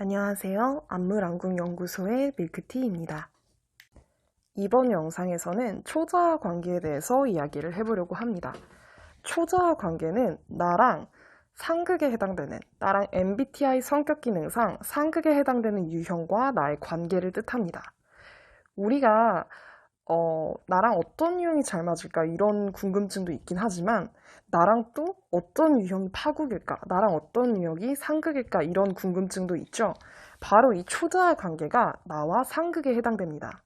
안녕하세요. 안무랑궁연구소의 밀크티입니다. 이번 영상에서는 초자아 관계에 대해서 이야기를 해보려고 합니다. 초자아 관계는 나랑 상극에 해당되는, 나랑 MBTI 성격 기능상 상극에 해당되는 유형과 나의 관계를 뜻합니다. 우리가 나랑 어떤 유형이 잘 맞을까 이런 궁금증도 있긴 하지만 나랑 또 어떤 유형이 파국일까, 나랑 어떤 유형이 상극일까 이런 궁금증도 있죠. 바로 이 초자아 관계가 나와 상극에 해당됩니다.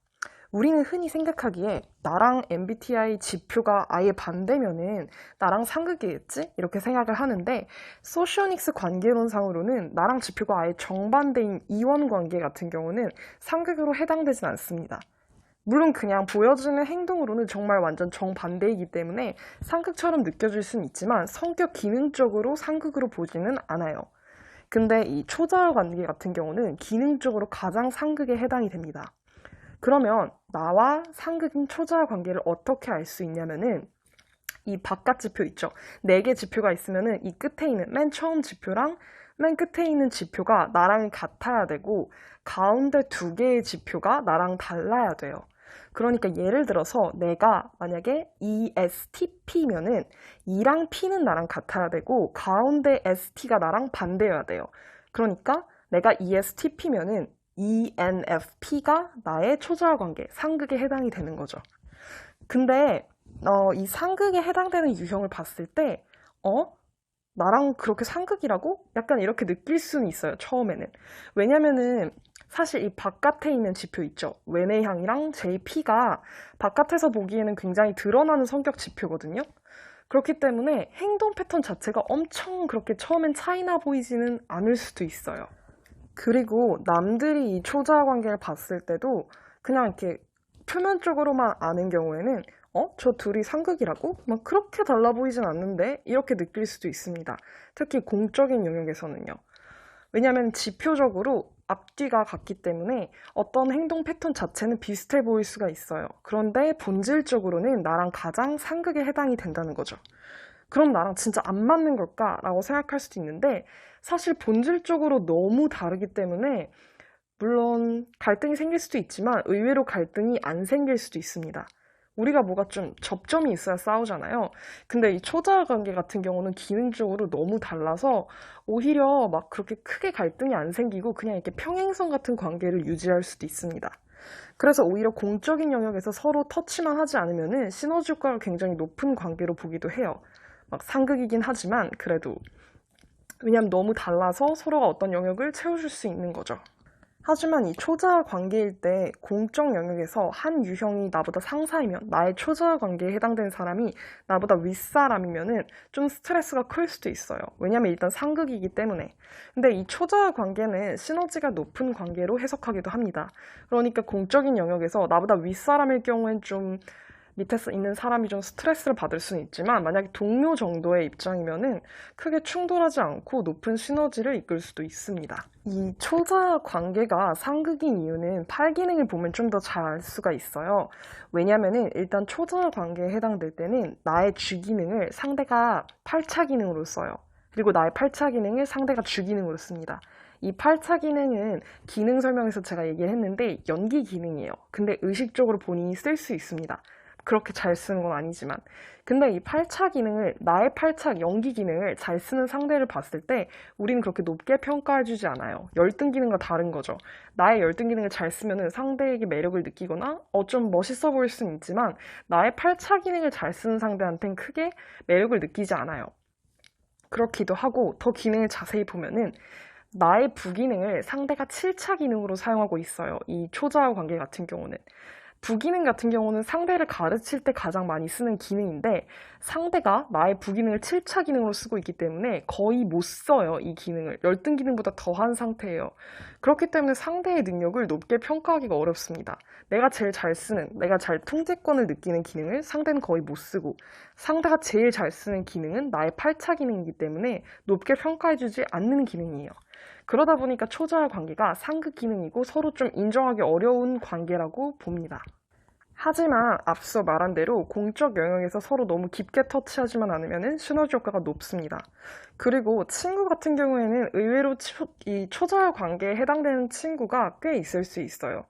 우리는 흔히 생각하기에 나랑 MBTI 지표가 아예 반대면은 나랑 상극이겠지? 이렇게 생각을 하는데 소시오닉스 관계론상으로는 나랑 지표가 아예 정반대인 이원 관계 같은 경우는 상극으로 해당되진 않습니다. 물론 그냥 보여주는 행동으로는 정말 완전 정반대이기 때문에 상극처럼 느껴질 수는 있지만 성격 기능적으로 상극으로 보지는 않아요. 근데 이 초자아 관계 같은 경우는 기능적으로 가장 상극에 해당이 됩니다. 그러면 나와 상극인 초자아 관계를 어떻게 알 수 있냐면은 이 바깥 지표 있죠. 4개 지표가 있으면은 이 끝에 있는 맨 처음 지표랑 맨 끝에 있는 지표가 나랑 같아야 되고 가운데 2개의 지표가 나랑 달라야 돼요. 그러니까 예를 들어서 내가 만약에 ESTP면은 E랑 P는 나랑 같아야 되고 가운데 ST가 나랑 반대여야 돼요. 그러니까 내가 ESTP면은 ENFP가 나의 초자아 관계, 상극에 해당이 되는 거죠. 근데 이 상극에 해당되는 유형을 봤을 때 나랑 그렇게 상극이라고? 약간 이렇게 느낄 수는 있어요, 처음에는. 왜냐면은 사실 이 바깥에 있는 지표 있죠. 외내향이랑 JP가 바깥에서 보기에는 굉장히 드러나는 성격 지표거든요. 그렇기 때문에 행동 패턴 자체가 엄청 그렇게 처음엔 차이나 보이지는 않을 수도 있어요. 그리고 남들이 이 초자아 관계를 봤을 때도 그냥 이렇게 표면적으로만 아는 경우에는 저 둘이 상극이라고? 막 그렇게 달라 보이진 않는데? 이렇게 느낄 수도 있습니다. 특히 공적인 영역에서는요. 왜냐하면 지표적으로 앞뒤가 같기 때문에 어떤 행동 패턴 자체는 비슷해 보일 수가 있어요. 그런데 본질적으로는 나랑 가장 상극에 해당이 된다는 거죠. 그럼 나랑 진짜 안 맞는 걸까라고 생각할 수도 있는데 사실 본질적으로 너무 다르기 때문에 물론 갈등이 생길 수도 있지만 의외로 갈등이 안 생길 수도 있습니다. 우리가 뭐가 좀 접점이 있어야 싸우잖아요. 근데 이 초자아 관계 같은 경우는 기능적으로 너무 달라서 오히려 막 그렇게 크게 갈등이 안 생기고 그냥 이렇게 평행선 같은 관계를 유지할 수도 있습니다. 그래서 오히려 공적인 영역에서 서로 터치만 하지 않으면은 시너지 효과가 굉장히 높은 관계로 보기도 해요. 막 상극이긴 하지만 그래도 왜냐면 너무 달라서 서로가 어떤 영역을 채워줄 수 있는 거죠. 하지만 이 초자아 관계일 때 공적 영역에서 한 유형이 나보다 상사이면 나의 초자아 관계에 해당되는 사람이 나보다 윗사람이면은 좀 스트레스가 클 수도 있어요. 왜냐면 일단 상극이기 때문에. 근데 이 초자아 관계는 시너지가 높은 관계로 해석하기도 합니다. 그러니까 공적인 영역에서 나보다 윗사람일 경우엔 좀 밑에 있는 사람이 좀 스트레스를 받을 수는 있지만 만약에 동료 정도의 입장이면은 크게 충돌하지 않고 높은 시너지를 이끌 수도 있습니다. 이 초자아 관계가 상극인 이유는 팔 기능을 보면 좀 더 잘 알 수가 있어요. 왜냐면은 일단 초자아 관계에 해당될 때는 나의 주 기능을 상대가 팔차 기능으로 써요. 그리고 나의 팔차 기능을 상대가 주 기능으로 씁니다. 이 팔차 기능은 기능 설명에서 제가 얘기를 했는데 연기 기능이에요. 근데 의식적으로 본인이 쓸 수 있습니다. 그렇게 잘 쓰는 건 아니지만. 근데 이 팔차 기능을, 나의 팔차 연기 기능을 잘 쓰는 상대를 봤을 때 우리는 그렇게 높게 평가해주지 않아요. 열등 기능과 다른 거죠. 나의 열등 기능을 잘 쓰면은 상대에게 매력을 느끼거나 좀 멋있어 보일 수는 있지만 나의 팔차 기능을 잘 쓰는 상대한테는 크게 매력을 느끼지 않아요. 그렇기도 하고 더 기능을 자세히 보면은 나의 부기능을 상대가 7차 기능으로 사용하고 있어요. 이 초자아 관계 같은 경우는. 부기능 같은 경우는 상대를 가르칠 때 가장 많이 쓰는 기능인데 상대가 나의 부기능을 7차 기능으로 쓰고 있기 때문에 거의 못 써요. 이 기능을. 열등 기능보다 더한 상태예요. 그렇기 때문에 상대의 능력을 높게 평가하기가 어렵습니다. 내가 제일 잘 쓰는, 내가 잘 통제권을 느끼는 기능을 상대는 거의 못 쓰고 상대가 제일 잘 쓰는 기능은 나의 8차 기능이기 때문에 높게 평가해주지 않는 기능이에요. 그러다 보니까 초자아 관계가 상극 기능이고 서로 좀 인정하기 어려운 관계라고 봅니다. 하지만 앞서 말한 대로 공적 영역에서 서로 너무 깊게 터치하지만 않으면 시너지 효과가 높습니다. 그리고 친구 같은 경우에는 의외로 이 초자와 관계에 해당되는 친구가 꽤 있을 수 있어요.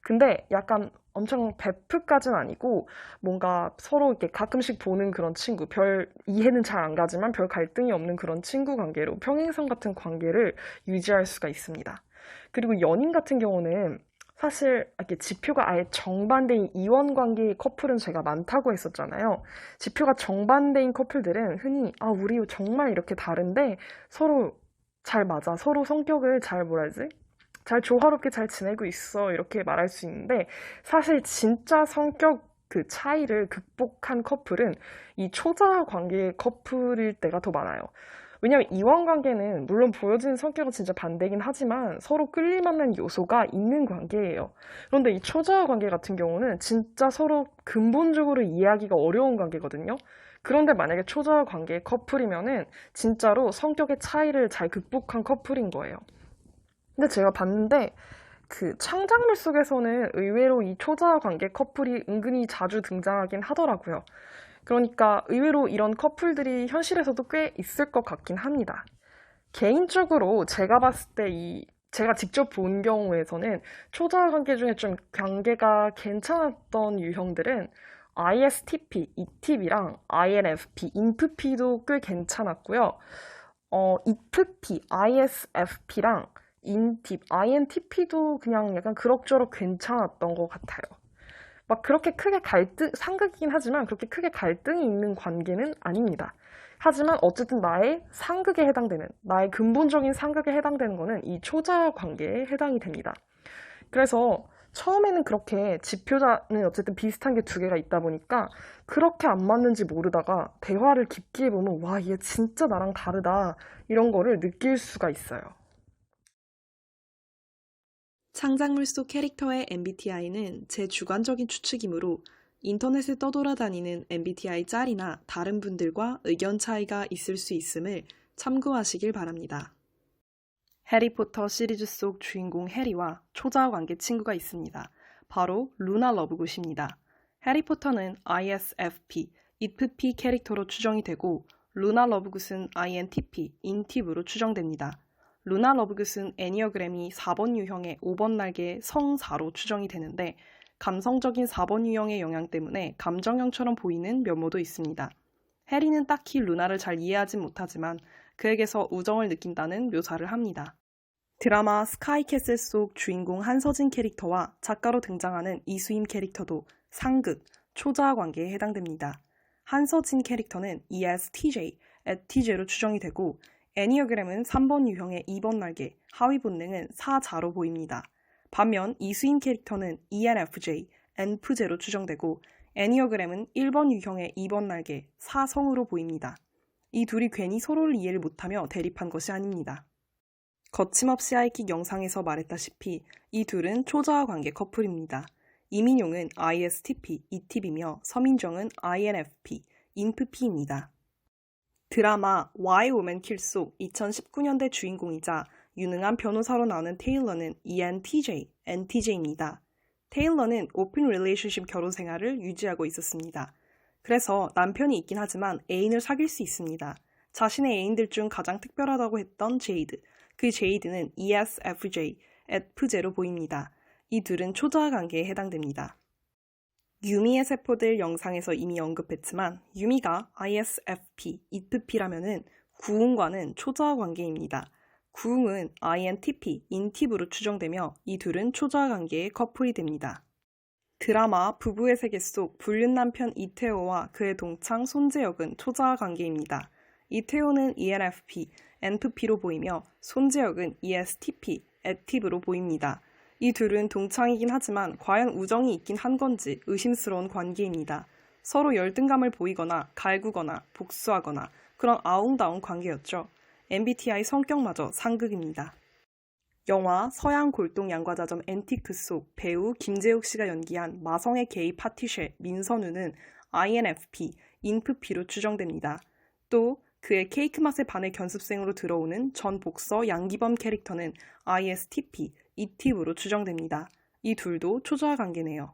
근데 약간 엄청 베프까지는 아니고 뭔가 서로 이렇게 가끔씩 보는 그런 친구, 별 이해는 잘 안 가지만 별 갈등이 없는 그런 친구 관계로 평행선 같은 관계를 유지할 수가 있습니다. 그리고 연인 같은 경우는 사실 이렇게 지표가 아예 정반대인 이원 관계의 커플은 제가 많다고 했었잖아요. 지표가 정반대인 커플들은 흔히 우리 정말 이렇게 다른데 서로 잘 맞아. 서로 성격을 잘 뭐라 해야지? 잘 조화롭게 잘 지내고 있어. 이렇게 말할 수 있는데 사실 진짜 성격 그 차이를 극복한 커플은 이 초자 관계의 커플일 때가 더 많아요. 왜냐면 이원 관계는 물론 보여지는 성격은 진짜 반대긴 하지만 서로 끌릴만한 요소가 있는 관계예요. 그런데 이 초자와 관계 같은 경우는 진짜 서로 근본적으로 이해하기가 어려운 관계거든요. 그런데 만약에 초자와 관계의 커플이면은 진짜로 성격의 차이를 잘 극복한 커플인 거예요. 근데 제가 봤는데 그 창작물 속에서는 의외로 이 초자와 관계 커플이 은근히 자주 등장하긴 하더라고요. 그러니까 의외로 이런 커플들이 현실에서도 꽤 있을 것 같긴 합니다. 개인적으로 제가 봤을 때 제가 직접 본 경우에서는 초자와 관계 중에 좀 관계가 괜찮았던 유형들은 ISTP, ETP랑 INFP, INFP도 꽤 괜찮았고요. ETP, ISFP랑 INTP도 그냥 약간 그럭저럭 괜찮았던 것 같아요. 막 그렇게 크게 상극이긴 하지만 그렇게 크게 갈등이 있는 관계는 아닙니다. 하지만 어쨌든 나의 상극에 해당되는, 나의 근본적인 상극에 해당되는 거는 이 초자 관계에 해당이 됩니다. 그래서 처음에는 그렇게 지표자는 어쨌든 비슷한 게 두 개가 있다 보니까 그렇게 안 맞는지 모르다가 대화를 깊게 해보면 와, 얘 진짜 나랑 다르다. 이런 거를 느낄 수가 있어요. 창작물 속 캐릭터의 MBTI는 제 주관적인 추측이므로 인터넷에 떠돌아다니는 MBTI 짤이나 다른 분들과 의견 차이가 있을 수 있음을 참고하시길 바랍니다. 해리포터 시리즈 속 주인공 해리와 초자 관계 친구가 있습니다. 바로 루나 러브굿입니다. 해리포터는 ISFP, INFP 캐릭터로 추정이 되고 루나 러브굿은 INTP, 인팁으로 추정됩니다. 루나 러브굿은 애니어그램이 4번 유형의 5번 날개 성4로 추정이 되는데 감성적인 4번 유형의 영향 때문에 감정형처럼 보이는 면모도 있습니다. 해리는 딱히 루나를 잘 이해하진 못하지만 그에게서 우정을 느낀다는 묘사를 합니다. 드라마 스카이캐슬 속 주인공 한서진 캐릭터와 작가로 등장하는 이수임 캐릭터도 상극, 초자아 관계에 해당됩니다. 한서진 캐릭터는 ESTJ, ETJ로 추정이 되고 애니어그램은 3번 유형의 2번 날개, 하위 본능은 4자로 보입니다. 반면 이수인 캐릭터는 ENFJ, NFJ로 추정되고 애니어그램은 1번 유형의 2번 날개, 4성으로 보입니다. 이 둘이 괜히 서로를 이해를 못하며 대립한 것이 아닙니다. 거침없이 하이킥 영상에서 말했다시피 이 둘은 초자아 관계 커플입니다. 이민용은 ISTP, ETP이며 서민정은 INFP, INFP입니다. 드라마 Why Women Kill 속 2019년대 주인공이자 유능한 변호사로 나오는 테일러는 ENTJ, NTJ입니다. 테일러는 오픈 릴레이션십 결혼 생활을 유지하고 있었습니다. 그래서 남편이 있긴 하지만 애인을 사귈 수 있습니다. 자신의 애인들 중 가장 특별하다고 했던 제이드, 그 제이드는 ESFJ, FJ로 보입니다. 이 둘은 초자아 관계에 해당됩니다. 유미의 세포들 영상에서 이미 언급했지만 유미가 ISFP, INFP라면은 구웅과는 초자아 관계입니다. 구웅은 INTP, 인팁으로 추정되며 이 둘은 초자아 관계의 커플이 됩니다. 드라마 부부의 세계 속 불륜 남편 이태호와 그의 동창 손재혁은 초자아 관계입니다. 이태호는 ENFP, NFP로 보이며 손재혁은 ESTP, 액티브로 보입니다. 이 둘은 동창이긴 하지만 과연 우정이 있긴 한 건지 의심스러운 관계입니다. 서로 열등감을 보이거나 갈구거나 복수하거나 그런 아웅다웅 관계였죠. MBTI 성격마저 상극입니다. 영화 서양 골동 양과자점 앤티크 속 배우 김재욱 씨가 연기한 마성의 게이 파티쉐 민선우는 INFP, INFP로 추정됩니다. 또 그의 케이크 맛에 반해 견습생으로 들어오는 전 복서 양기범 캐릭터는 ISTP, ETV로 추정됩니다. 이 둘도 초자아 관계네요.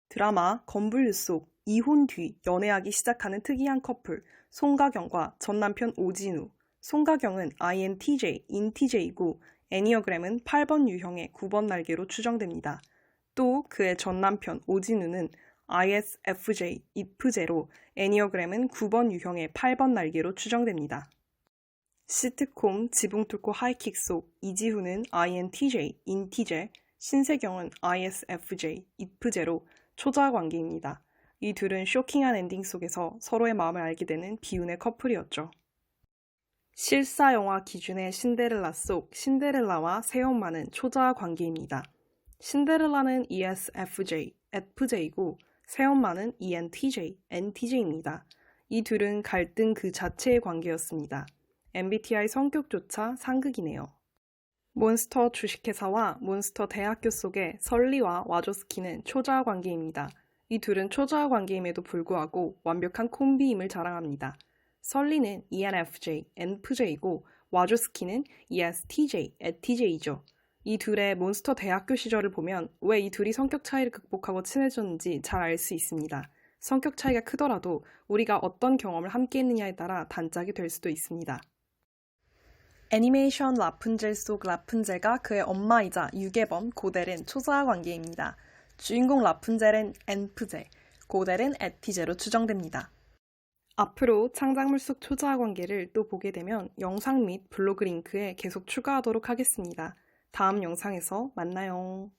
드라마 건불류 속 이혼 뒤 연애하기 시작하는 특이한 커플 송가경과 전남편 오진우. 송가경은 INTJ, 인TJ이고 애니어그램은 8번 유형의 9번 날개로 추정됩니다. 또 그의 전남편 오진우는 ISFJ, IFJ로 애니어그램은 9번 유형의 8번 날개로 추정됩니다. 시트콤 지붕 뚫고 하이킥 속 이지훈은 INTJ, 인TJ, 신세경은 ISFJ, IFJ로 초자 관계입니다. 이 둘은 쇼킹한 엔딩 속에서 서로의 마음을 알게 되는 비운의 커플이었죠. 실사 영화 기준의 신데렐라 속 신데렐라와 새엄마는 초자 관계입니다. 신데렐라는 ESFJ, FJ이고 새엄마는 ENTJ, NTJ입니다. 이 둘은 갈등 그 자체의 관계였습니다. MBTI 성격조차 상극이네요. 몬스터 주식회사와 몬스터 대학교 속의 설리와 와조스키는 초자아 관계입니다. 이 둘은 초자아 관계임에도 불구하고 완벽한 콤비임을 자랑합니다. 설리는 ENFJ, NFJ이고 와조스키는 ESTJ, ETJ이죠. 이 둘의 몬스터 대학교 시절을 보면 왜 이 둘이 성격 차이를 극복하고 친해졌는지 잘 알 수 있습니다. 성격 차이가 크더라도 우리가 어떤 경험을 함께 했느냐에 따라 단짝이 될 수도 있습니다. 애니메이션 라푼젤 속 라푼젤과 그의 엄마이자 유괴범 고델은 초자아 관계입니다. 주인공 라푼젤은 NFJ, 고델은 ETJ로 추정됩니다. 앞으로 창작물 속 초자아 관계를 또 보게 되면 영상 및 블로그 링크에 계속 추가하도록 하겠습니다. 다음 영상에서 만나요.